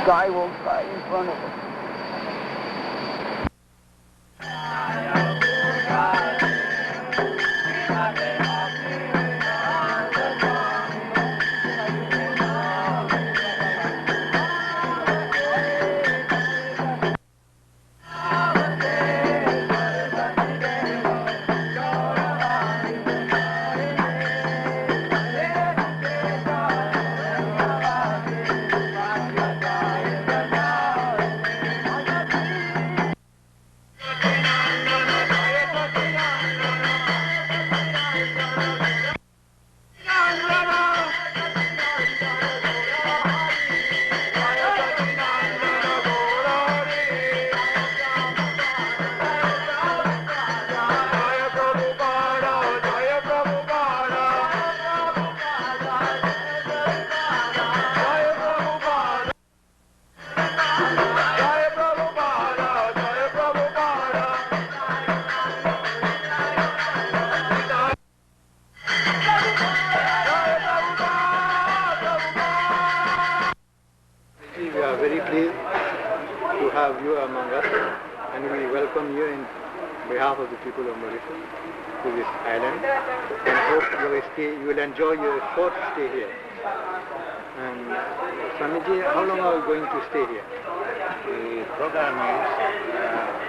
guy walks by in front of us. You among us, and we welcome you in behalf of the people of Mauritius to this island, and hope you will enjoy your short stay here. And Swamiji, how long are you going to stay here? The program is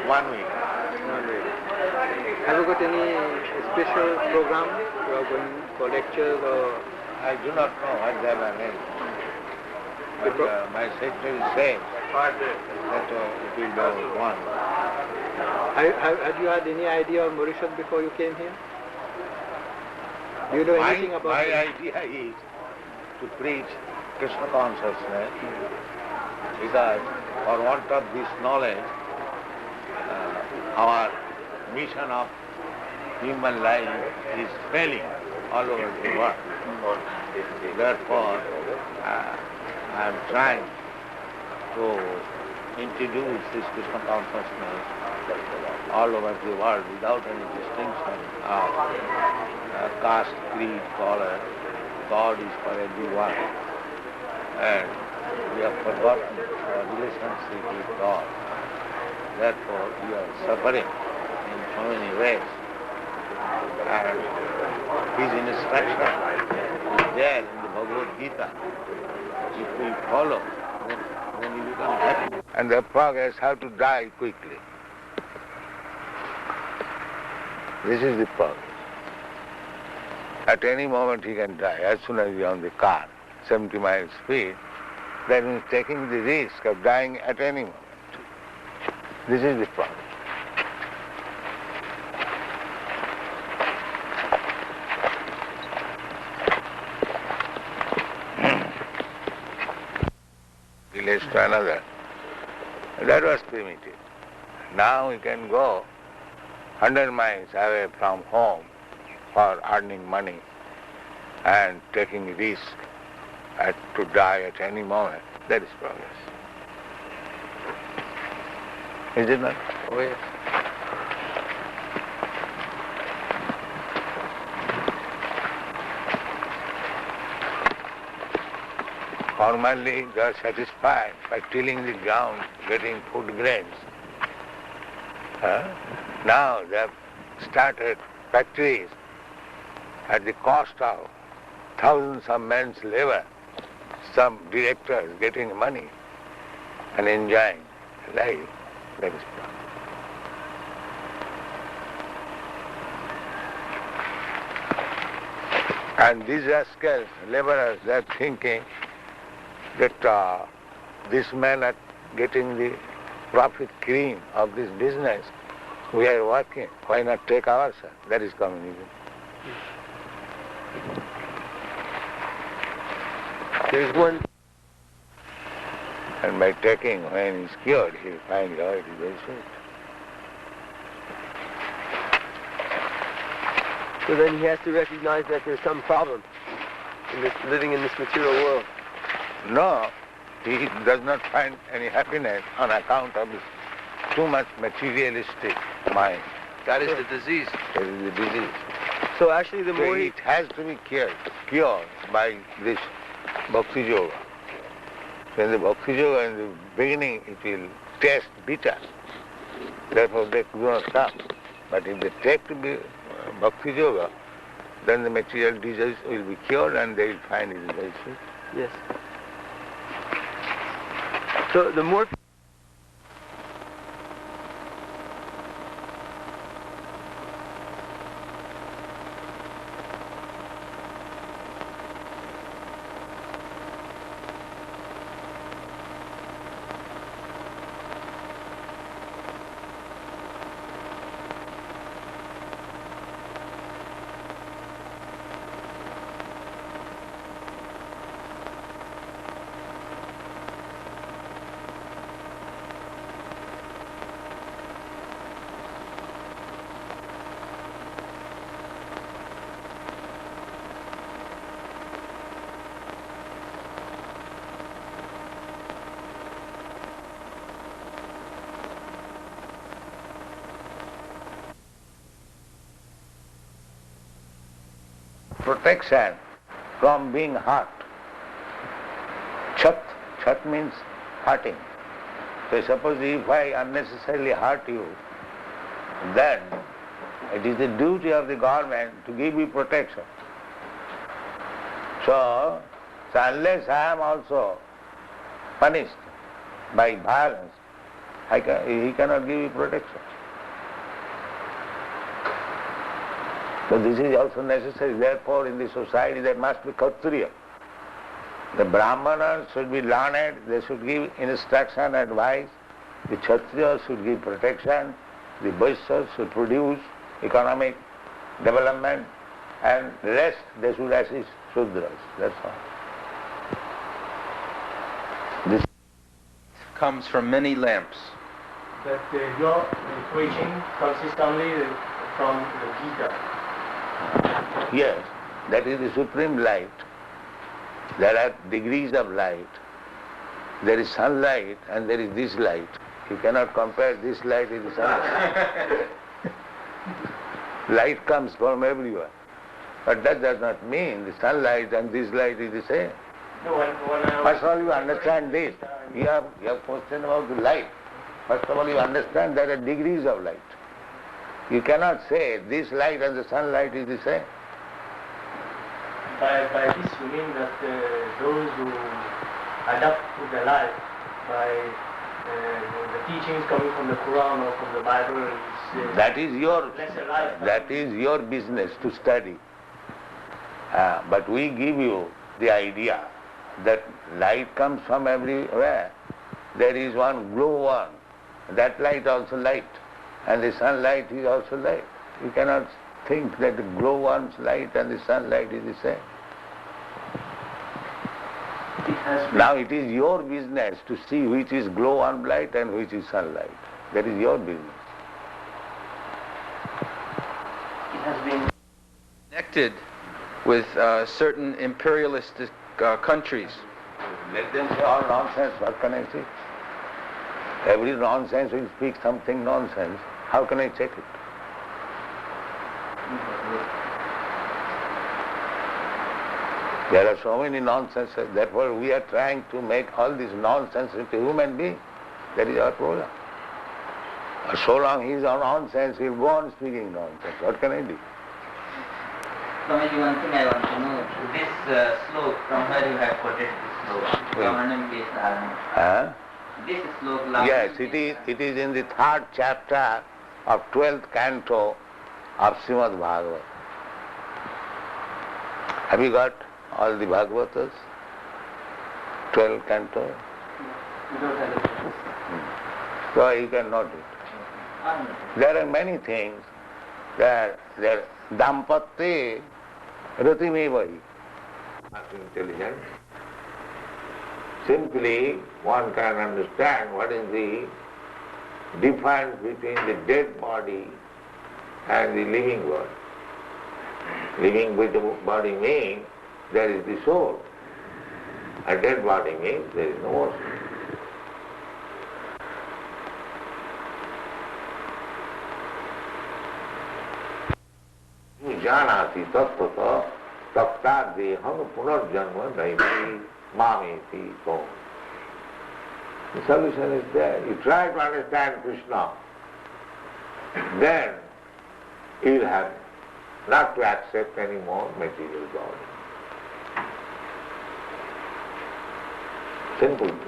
1 week. 1 week. Have you got any special program? You are going for lectures or? I do not know what they have arranged. But my secretary said that it will go on. Have you had any idea of Mauritius before you came here? Do you know anything about my it? idea is to preach Krishna consciousness, because for want of this knowledge, our mission of human life is failing all over the world. Therefore, I am trying to introduce this Krishna consciousness all over the world without any distinction of caste, creed, color. God is for everyone. And we have forgotten our relationship with God. Therefore, we are suffering in so many ways. And His instruction is there in the Bhagavad Gita. If we follow, then we become happy. And the progress how to die quickly. This is the progress. At any moment he can die. As soon as he is on the car, 70 miles speed, that means taking the risk of dying at any moment. This is the progress. Village to another. That was primitive. Now we can go 100 miles away from home for earning money and taking risk to die at any moment. That is progress. Is it not? Oh, yes. Formerly they are satisfied by tilling the ground, getting food grains. Now they have started factories at the cost of thousands of men's labor, some directors getting money and enjoying life. That is progress. And these rascals, laborers, they are thinking that this men are getting the profit cream of this business. We are working. Why not take ourselves? That is communism. There is one. And by taking, when he is cured, he will find out it is very sweet. So then he has to recognize that there's some problem in this, living in this material world. No, he does not find any happiness on account of his too much materialistic mind. That is the disease. That is the disease. So actually the So more it has to be cured by this Bhakti Yoga. So in the Bhakti Yoga, in the beginning, it will taste bitter. Therefore, they do not come. But if they take to be Bhakti Yoga, then the material disease will be cured and they will find it very sweet. Yes. So the more Protection from being hurt. Chat means hurting. So suppose if I unnecessarily hurt you, then it is the duty of the government to give you protection. So unless I am also punished by violence, he cannot give you protection. So this is also necessary. Therefore, in the society there must be Kshatriya. The Brahmanas should be learned, they should give instruction, advice. The Kshatriyas should give protection. The Vaishyas should produce economic development. And the rest they should assist Shudras. That's all. This comes from many lamps. That your preaching consists only from the Gita. Yes, that is the supreme light. There are degrees of light. There is sunlight and there is this light. You cannot compare this light with the sunlight. Light comes from everywhere. But that does not mean the sunlight and this light is the same. No, when First of all, you understand this. You have question about the light. First of all, you understand there are degrees of light. You cannot say this light and the sunlight is the same. By this you mean that those who adapt to the life by the teachings coming from the Quran or from the Bible is That is your lesser life. that is your business to study. But we give you the idea that light comes from everywhere. There is one glow one. That light also light. And the sunlight is also light. You cannot think that the glow worm's light and the sunlight is the same. Now it is your business to see which is glow worm light and which is sunlight. That is your business. It has been connected with certain imperialistic countries. Let them say all nonsense. What can I say? Every nonsense will speak something nonsense. How can I check it? There are so many nonsenses. Therefore, we are trying to make all this nonsense into human being. That is our program. So long he is on nonsense, he will go on speaking nonsense. What can I do? Swamiji, one thing I want to know. This slok, from where you have quoted this slok? This slok. Yes, it is in the 3rd chapter of 12th canto of Srimad Bhagavad. Have you got all the Bhagavatas? 12 canto? So you can note it. There are many things that dampatye ratimevahi. Intelligence. Simply one can understand what is the difference between the dead body and the living body. Living body means there is the soul. A dead body means there is no more soul. Janati tattata takta deham punarjanma naimi mameti tom. The solution is there. You try to understand Krishna, then you'll have not to accept any more material body. Simple thing.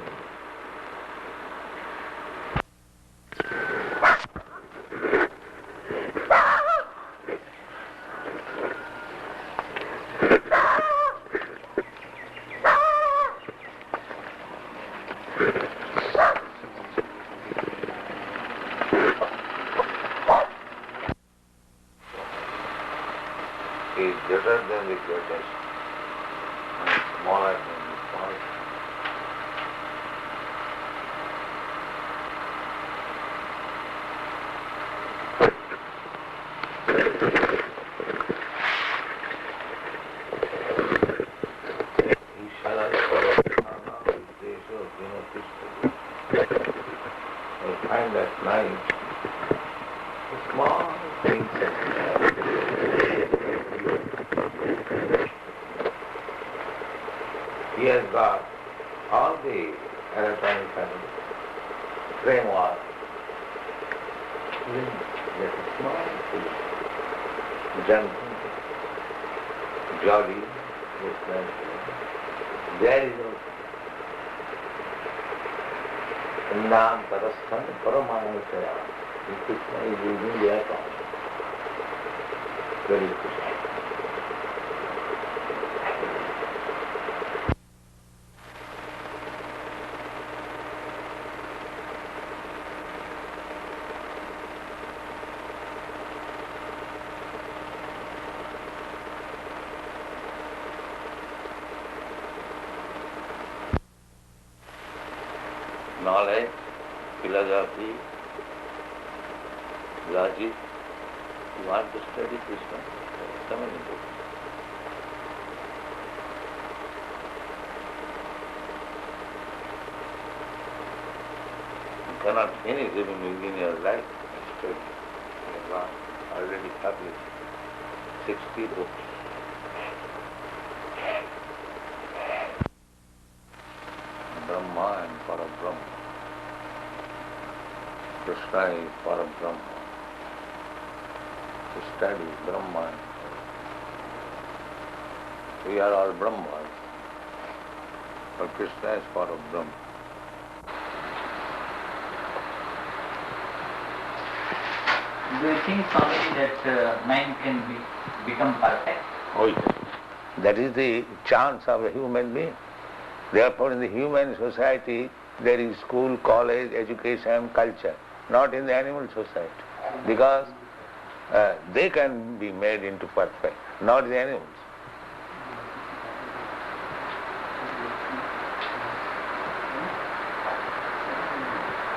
Is greater than the greatest and smaller than the smallest. Ishvara Sarvadharma Uddesho Vinotishta. I find that nice, small things he has got all the electronic framework. That is small, gentle, jolly, there is also Nam Tarasthan Paramanusaya. Krishna is using their consciousness. Very good. Knowledge, philosophy, logic, you want to study Krishna, so many books. You cannot finish even within your life. Study. You have already published 60 books. Brahma and Parabrahma. Krishna is Parabrahma. To study Brahma. We are all Brahmas, but Krishna is Parabrahma. Do you think, Swami, that man can become perfect? Oh yes. That is the chance of a human being. Therefore in the human society there is school, college, education, culture, not in the animal society. Because they can be made into perfect, not the animals.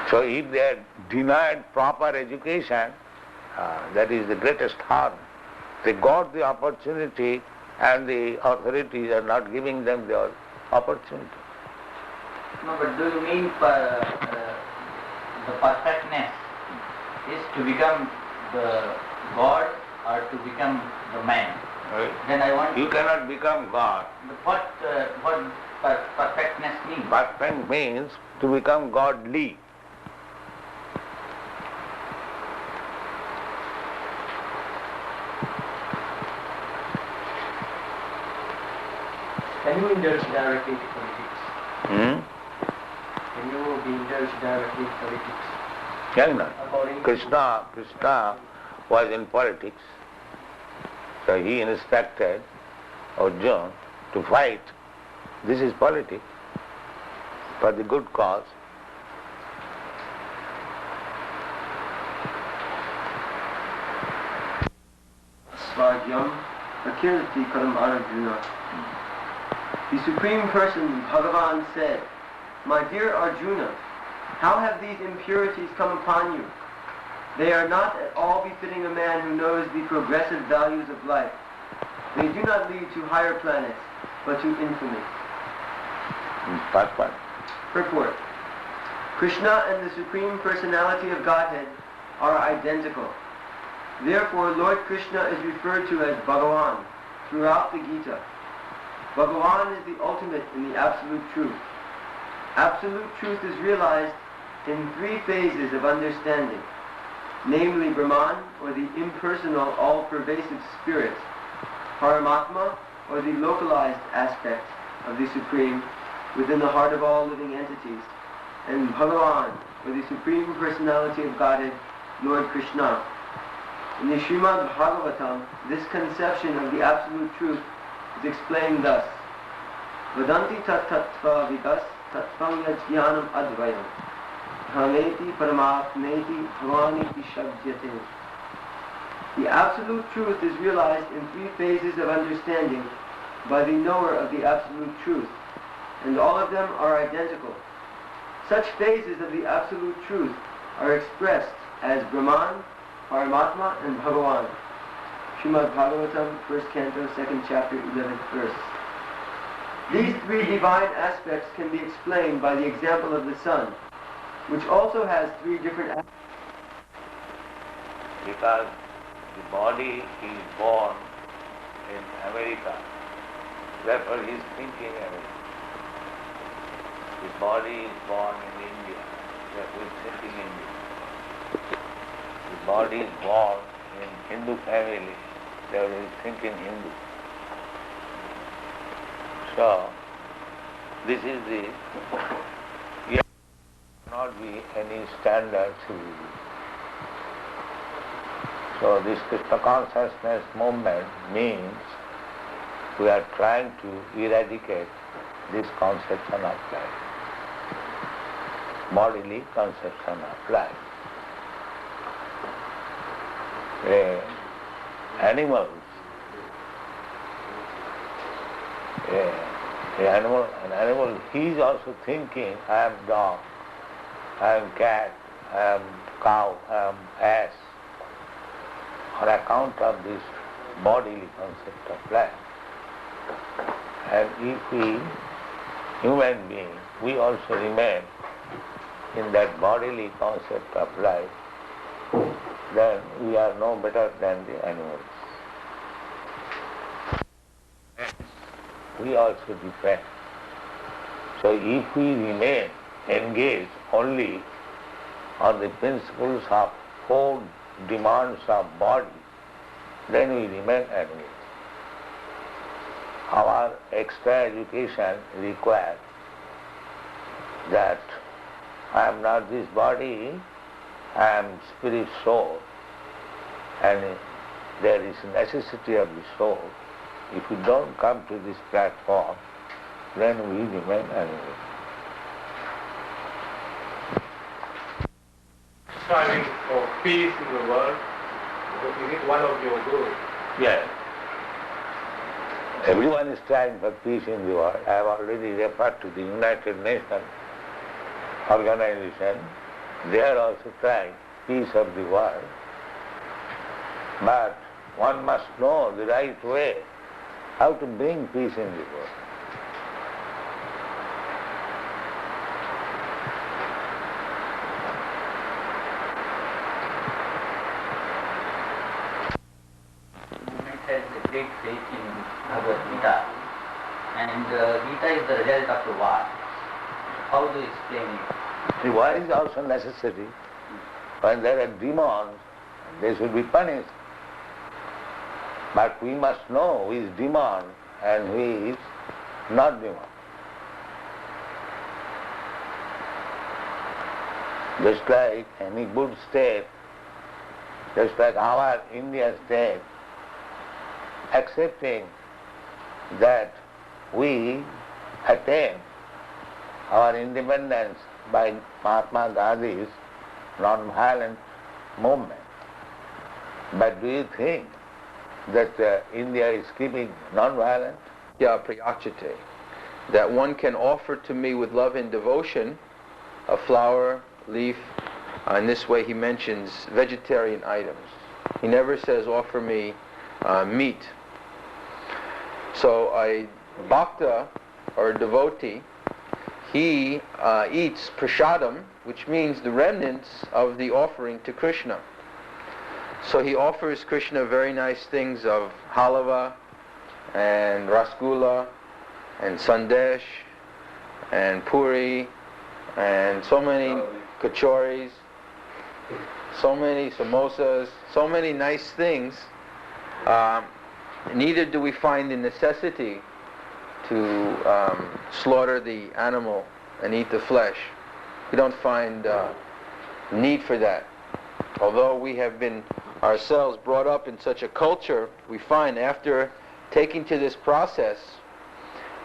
So if they are denied proper education, that is the greatest harm. They got the opportunity and the authorities are not giving them the opportunity. No, but do you mean the perfectness is to become the God or to become the man? Right. Then I want You cannot become God. what perfectness means? Perfect means to become godly. Can you indulge directly into politics? Can you be indulged directly in politics? Cannot. According Krishna was in politics. So he instructed Arjuna to fight. This is politics for the good cause. Svajyam Akirti Karam Arjuna. The Supreme Person, Bhagavan, said, "My dear Arjuna, how have these impurities come upon you? They are not at all befitting a man who knows the progressive values of life. They do not lead to higher planets, but to infamy." Purport. Krishna and the Supreme Personality of Godhead are identical. Therefore, Lord Krishna is referred to as Bhagavan throughout the Gita. Bhagavan is the ultimate in the absolute truth. Absolute truth is realized in three phases of understanding, namely Brahman, or the impersonal, all-pervasive spirit, Paramatma, or the localized aspect of the Supreme within the heart of all living entities, and Bhagavan, or the Supreme Personality of Godhead, Lord Krishna. In the Srimad Bhagavatam, this conception of the Absolute Truth is explained thus: Vadanti tat tattva vidas tattvam yajnanam advayam Bhameti paramatmeti bhavaniti shabdyate. The Absolute Truth is realized in three phases of understanding by the knower of the Absolute Truth, and all of them are identical. Such phases of the Absolute Truth are expressed as Brahman, Paramatma, and Bhagavan. Srimad Bhagavatam, 1st Canto, 2nd Chapter, 11th Verse. These three divine aspects can be explained by the example of the sun, which also has three different aspects. Because the body is born in America, therefore he is thinking America. The body is born in India, therefore he is thinking India. The body is born in Hindu family, therefore he is thinking Hindu. So, this is the, there cannot be any standard civilization. So this Krishna consciousness movement means we are trying to eradicate this conception of life, bodily conception of life. Animals, an animal, he is also thinking, I am dog, I am cat, I am cow, I am ass, on account of this bodily concept of life. And if we, human beings, we also remain in that bodily concept of life, then we are no better than the animals. We also depend. So if we remain engaged only on the principles of four demands of body, then we remain animals. Our extra education requires that I am not this body, I am spirit soul, and there is necessity of the soul. If we don't come to this platform, then we remain animals. Striving for peace in the world, is it one of your goals? Yes. Everyone is trying for peace in the world. I have already referred to the United Nations organization. They are also trying peace of the world. But one must know the right way how to bring peace in the world. Movement has a great faith in Bhagavad Gita, and Gita is the result of the war. How do you explain it? The war is also necessary. When there are demons, they should be punished. But we must know who is demon and who is not demon. Just like any good state, just like our Indian state, accepting that we attain our independence by Mahatma Gandhi's non-violent movement. But do you think that India is keeping non-violent? Ya priyachate, that one can offer to me with love and devotion a flower, leaf. In this way he mentions vegetarian items. He never says offer me meat. So a bhakta or a devotee, he eats prasadam, which means the remnants of the offering to Krishna. So he offers Krishna very nice things of halava and rasgulla and sandesh and puri and so many kachoris, so many samosas, so many nice things. Neither do we find the necessity to slaughter the animal and eat the flesh. We don't find need for that. Although we have been ourselves brought up in such a culture, we find after taking to this process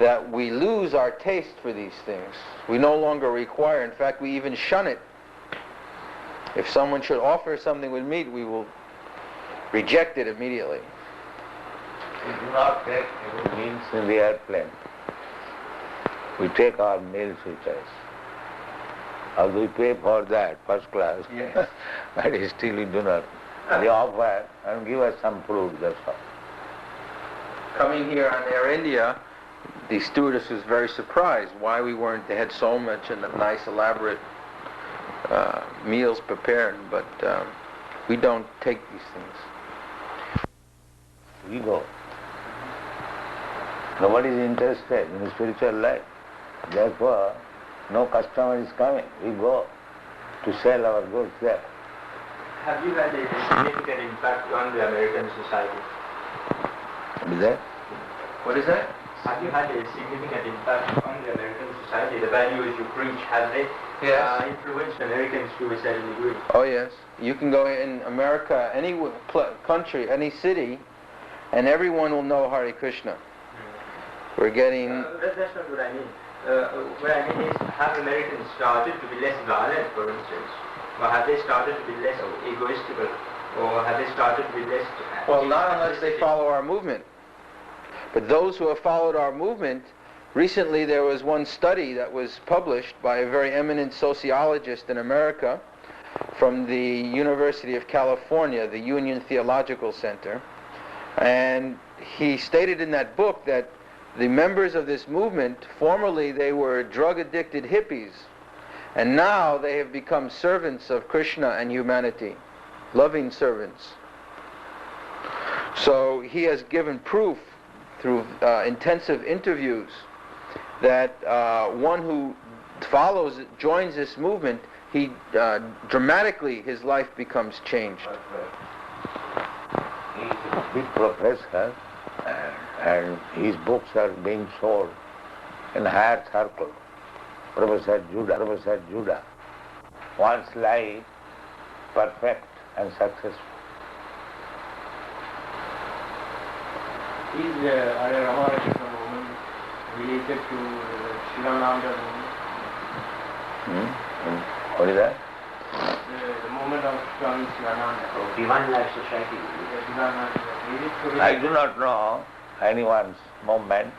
that we lose our taste for these things. We no longer require, in fact we even shun it. If someone should offer something with meat, we will reject it immediately. We do not take any meals in the airplane. We take our meals with us. Although we pay for that, first class, Yes. but still we do not. They offer and give us some fruit, that's all. Coming here on Air India, the stewardess was very surprised why we weren't, they had so much and nice elaborate meals prepared, but we don't take these things. We go. Nobody is interested in spiritual life. Therefore, no customer is coming. We go to sell our goods there. Have you had a significant impact on the American society? Is that? What is that? Have you had a significant impact on the American society? The values you preach, have they influenced Americans to a certain degree? Oh yes. You can go in America, any country, any city, and everyone will know Hare Krishna. We're getting... That's not what I mean. What I mean is, have Americans started to be less violent, for instance? Or have they started to be less egoistical? Or have they started to be less... Well, not unless they follow our movement. But those who have followed our movement, recently there was one study that was published by a very eminent sociologist in America from the University of California, the Union Theological Center, and he stated in that book that the members of this movement, formerly they were drug-addicted hippies, and now they have become servants of Krishna and humanity, loving servants. So he has given proof through intensive interviews that one who joins this movement, he dramatically his life becomes changed. He is a big professor, and his books are being sold in higher circle. Professor Judah wants life perfect and successful. Is Arya Ramakrishna movement related to Shivananda movement? What is that? The movement of Swami Shivananda. Divine Life Society. Divine Life Society. Is it related? I do not know anyone's movement.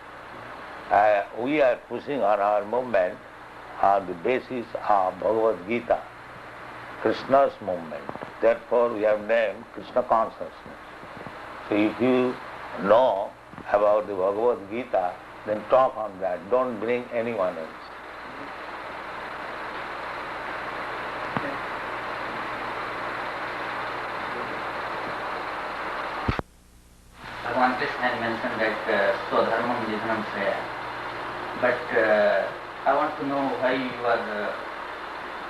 We are pushing on our movement on the basis of Bhagavad Gita, Krishna's movement. Therefore we have named Krishna consciousness. So if you know about the Bhagavad Gita, then talk on that. Don't bring anyone else. Bhagavan Krishna had mentioned that Swadharmam Jidhanam Saya. But I want to know why you are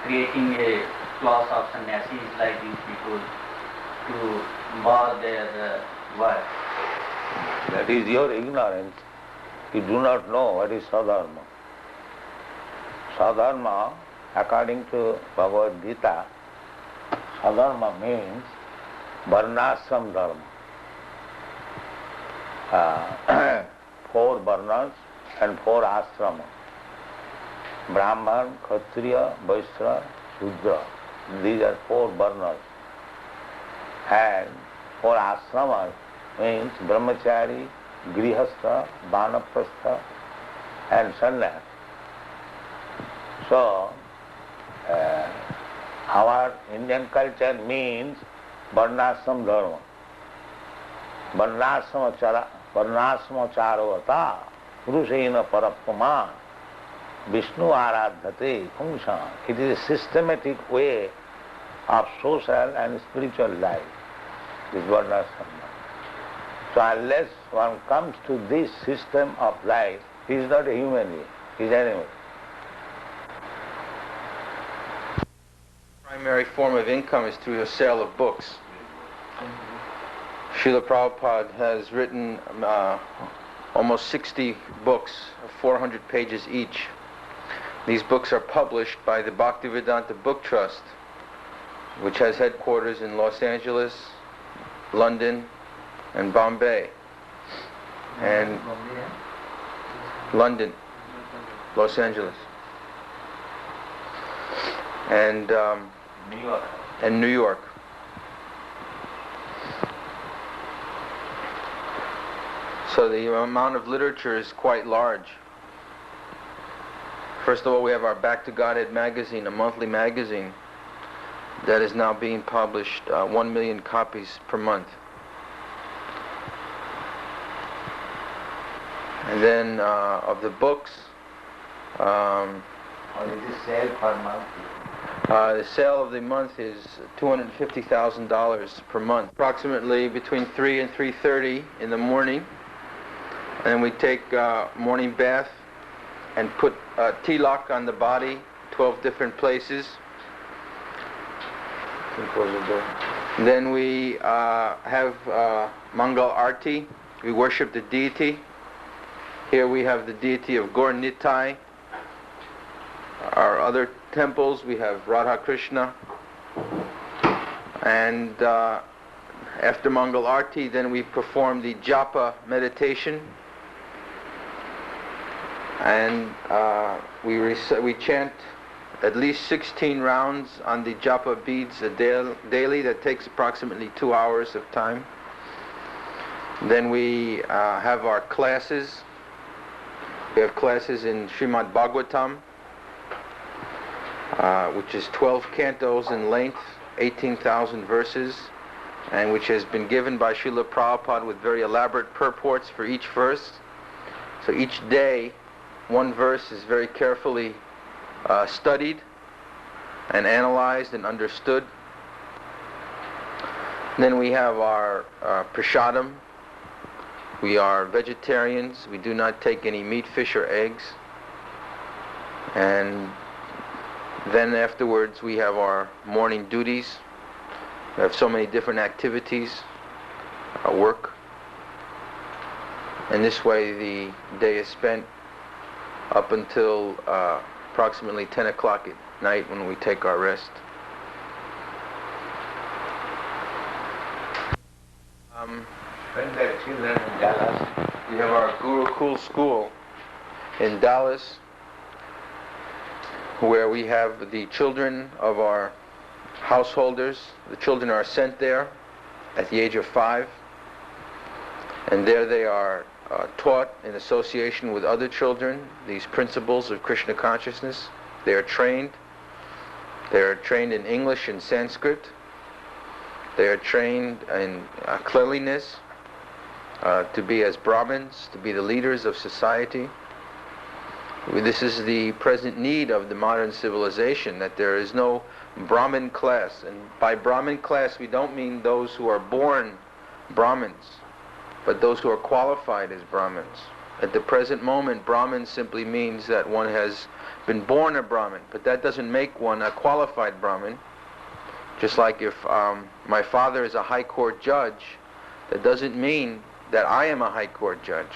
creating a class of sannyasis like these people to bar their work. That is your ignorance. You do not know what is Sadharma. Sadharma, according to Bhagavad Gita, Sadharma means Varnashram Dharma. 4 Varnas and 4 Ashrama. Brahman, Kshatriya, Vaishya, Shudra. These are 4 Varnas. And 4 Ashramas means Brahmachari, Grihastha, Vanaprastha and Sannyas. So, our Indian culture means Varnashram Dharma. Varnashram Charavata, Purushena Parapama, Vishnu Aradhate Pungsha. It is a systematic way of social and spiritual life, this Varnashram. So unless one comes to this system of life, he is not a human being, he is an animal. Primary form of income is through the sale of books. Srila Prabhupada has written almost 60 books, 400 pages each. These books are published by the Bhaktivedanta Book Trust, which has headquarters in Los Angeles, London, and Bombay. And London, Los Angeles, and New York. So the amount of literature is quite large. First of all, we have our Back to Godhead magazine, a monthly magazine that is now being published 1 million copies per month. And then of the books, What is the sale per month? the sale of the month is $250,000 per month, approximately between 3 and 3:30 in the morning. And we take morning bath and put tilak on the body, 12 different places. Then we have Mangal Arti. We worship the deity. Here we have the deity of Gaur Nitai. Our other temples, we have Radha Krishna. And after Mangal Arti, then we perform the japa meditation. And we chant at least 16 rounds on the japa beads daily. That takes approximately 2 hours of time. Then we have our classes. We have classes in Srimad Bhagavatam, which is 12 cantos in length, 18,000 verses, and which has been given by Srila Prabhupada with very elaborate purports for each verse. So each day, one verse is very carefully studied and analyzed and understood. Then we have our prasadam. We are vegetarians. We do not take any meat, fish, or eggs. And then afterwards we have our morning duties. We have so many different activities, work. And this way the day is spent up until approximately 10 o'clock at night when we take our rest. When the children in Dallas, We have our Gurukul school in Dallas, where we have the children of our householders. The children are sent there at the age of 5, and there they are taught in association with other children these principles of Krishna consciousness. They are trained. They are trained in English and Sanskrit. They are trained in cleanliness, to be as Brahmins, to be the leaders of society. This is the present need of the modern civilization, that there is no Brahmin class. And by Brahmin class, we don't mean those who are born Brahmins, but those who are qualified as Brahmins. At the present moment, Brahmin simply means that one has been born a Brahmin, but that doesn't make one a qualified Brahmin. Just like if my father is a high court judge, that doesn't mean that I am a high court judge.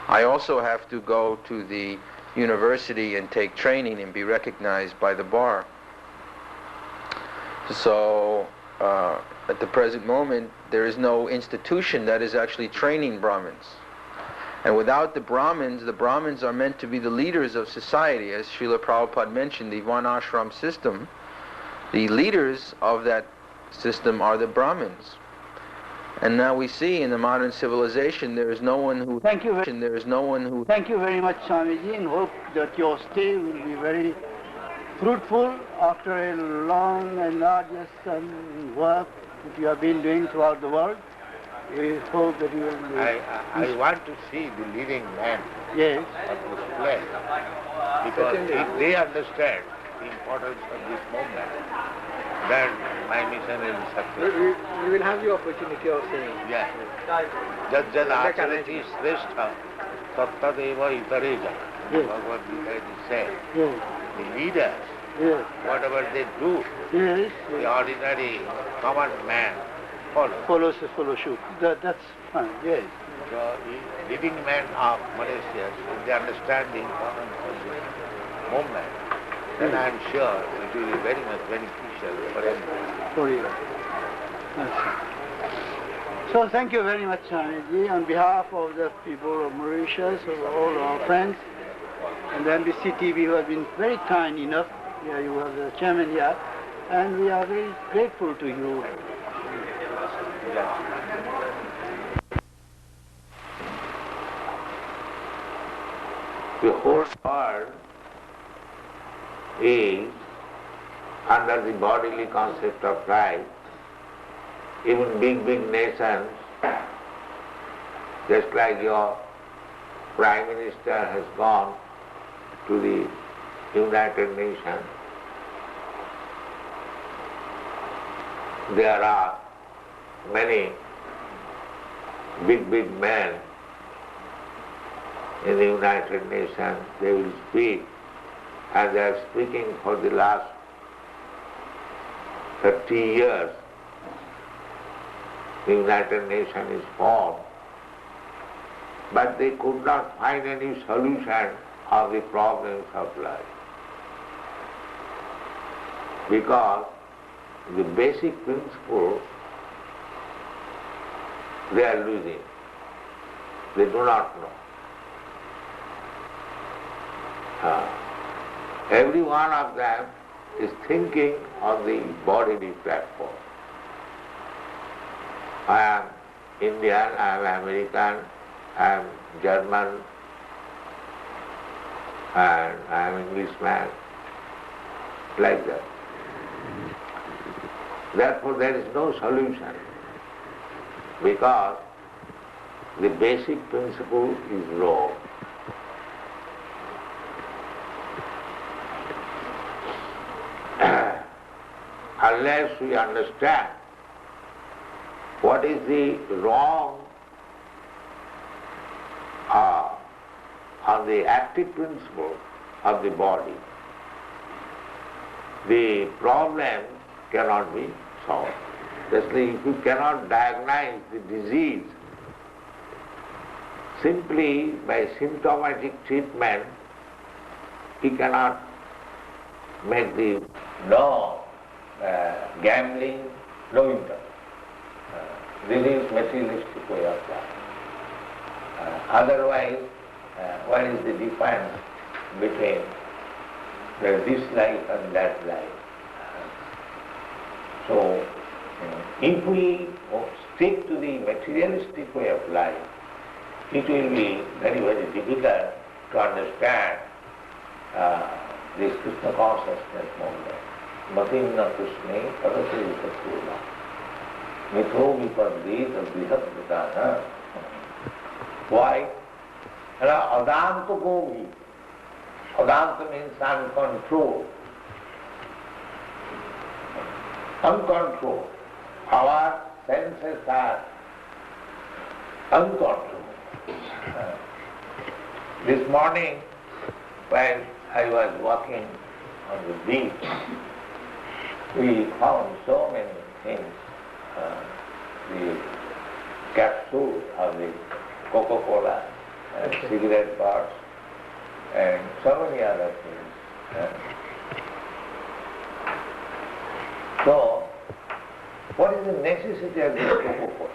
I also have to go to the university and take training and be recognized by the bar. So at the present moment, there is no institution that is actually training Brahmins. And without the Brahmins are meant to be the leaders of society. As Srila Prabhupada mentioned, the Varnashram system, the leaders of that system are the Brahmins. And now we see in the modern civilization there is no one who... Thank you very much, Swamiji, and hope that your stay will be very fruitful after a long and arduous work that you have been doing throughout the world. We hope that you will be... I want to see the leading man Yes. of this place, because if they understand the importance of this movement, then my mission will be successful. We will have the opportunity of saying. Yeah. Jajjad acharati shrestha tattadeva itareja. Bhagavad Gita is said. Yes. The leaders Yes. Whatever they do, Yes. the ordinary common man follows. Follow suit. That's fine. Yes. So the living men of Mauritius, if they understand the importance of this movement, then I am sure it will be very much beneficial for everyone. For you. That's right. So thank you very much, Swamiji, on behalf of the people of Mauritius, of all our friends, and the NBC TV who have been very kind enough. Here you have the chairman here, and we are very grateful to you. The whole world is under the bodily concept of life. Even big nations, just like your Prime Minister has gone to the United Nations, there are many big men in the United Nations. They will speak, and they are speaking for the last 30 years. The United Nations is formed, but they could not find any solution of the problems of life, because the basic principle they are losing. They do not know. Every one of them is thinking on the bodily platform. I am Indian, I am American, I am German, and I am Englishman, like that. Therefore there is no solution, because the basic principle is wrong. Unless we understand what is the wrong on the active principle of the body, the problem cannot be solved. Just like if you cannot diagnose the disease simply by symptomatic treatment, he cannot make the gambling, no income. This is materialistic way of life. Otherwise, what is the difference between this life and that life? So, if we stick to the materialistic way of life, it will be very difficult to understand this Krishna consciousness movement. Matinna Krishna Padate Vikatula Mitho Vipadeta Vihatvidana. Why? Adanta Govi. Adanta means uncontrolled. Uncontrolled. Our senses are uncontrolled. This morning, while I was walking on the beach, we found so many things. The capsule of the Coca-Cola, cigarette butts, and so many other things. So, what is the necessity of this Coca-Cola?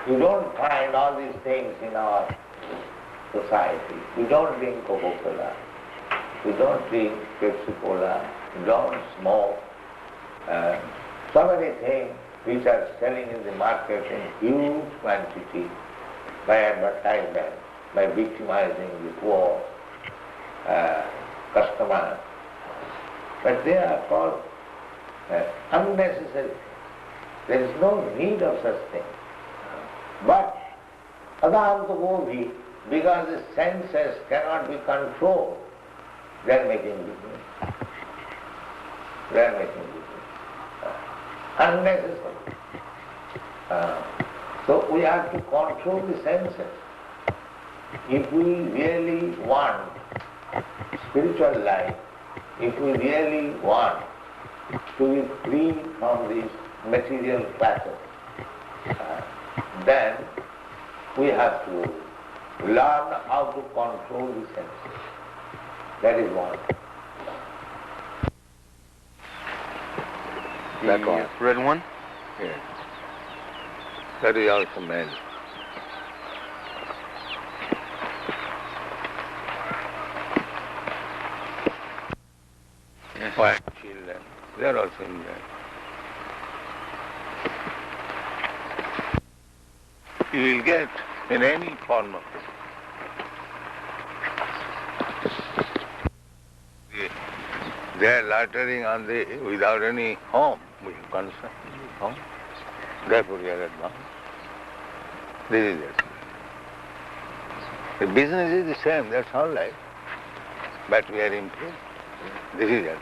You don't find all these things in our society. We don't drink Coca-Cola. We don't drink Pepsi-Cola. We don't smoke. So many things which are selling in the market in huge quantity by advertisement, by victimizing the poor customers. But they are called unnecessary. There is no need of such things. But Adanta because the senses cannot be controlled, they are making business. They are making business. Unnecessary. So we have to control the senses. If we really want spiritual life, if we really want to be free from these material classes, then we have to learn how to control the senses. That is one. That one. Red one? Yes. That is also male. Yes. White children, they are also in there. You will get in any form of it. They are loitering on the without any home. We have concern with home. Therefore we are advanced. This is it. The business is the same, that's all right. But we are improved. This is it.